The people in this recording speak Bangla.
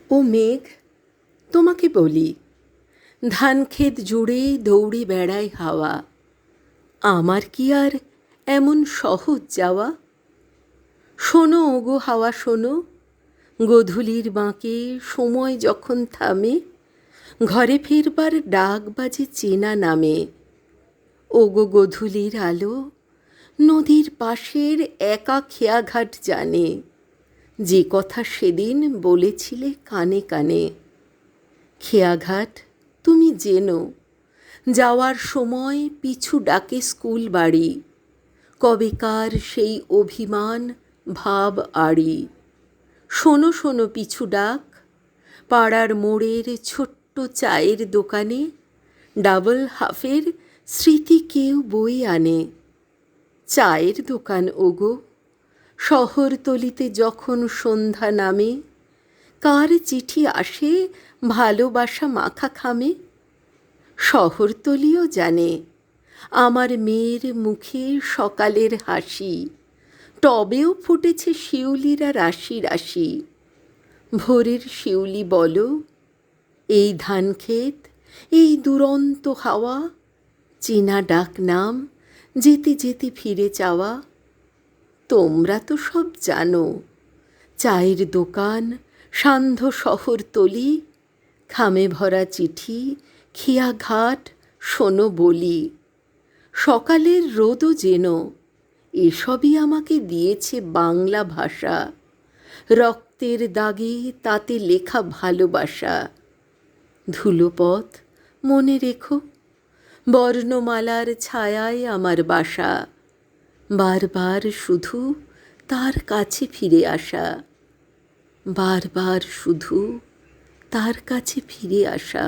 ও মেঘ, তোমাকে বলি, ধানক্ষেত জুড়ে দৌড়ে বেড়ায় হাওয়া। আমার কি আর এমন সহজ যাওয়া? শোনো ওগো হাওয়া শোনো, গোধূলির বাঁকে সময় যখন থামে, ঘরে ফিরবার ডাক বাজে চেনা নামে। ওগো গোধূলির আলো, নদীর পাশের একা খেয়াঘাট জানে, যে কথা সেদিন বলেছিলে কানে কানে। খেয়াঘাট তুমি জেনো, যাওয়ার সময় পিছু ডাকে স্কুল বাড়ি, কবেকার সেই অভিমান ভাব আড়ি। শোনো শোনো পিছু ডাক, পাড়ার মোড়ের ছোট্ট চায়ের দোকানে ডাবল হাফের স্মৃতি কেউ বই আনে। চায়ের দোকান ওগো, শহরতলিতে যখন সন্ধ্যা নামে, কার চিঠি আসে ভালোবাসা মাখা খামে? শহরতলিও জানে আমার মেয়ের মুখে সকালের হাসি, টবেও ফুটেছে শিউলিরা রাশি রাশি। ভোরের শিউলি বলো, এই ধানক্ষেত, এই দুরন্ত হাওয়া, চেনা ডাক নাম যেতে যেতে ফিরে চাওয়া। তোমরা তো সব জানো, চায়ের দোকান, সান্ধ্য শহরতলি, খামে ভরা চিঠি, খেয়াঘাট শোনো বলি। সকালের রোদও যেন এসবই আমাকে দিয়েছে বাংলা ভাষা, রক্তের দাগে তাতে লেখা ভালোবাসা। ধুলোপথ মনে রেখো, বর্ণমালার ছায়ায় আমার বাসা, বারবার শুধু তার কাছে ফিরে আসা, বারবার শুধু তার কাছে ফিরে আসা।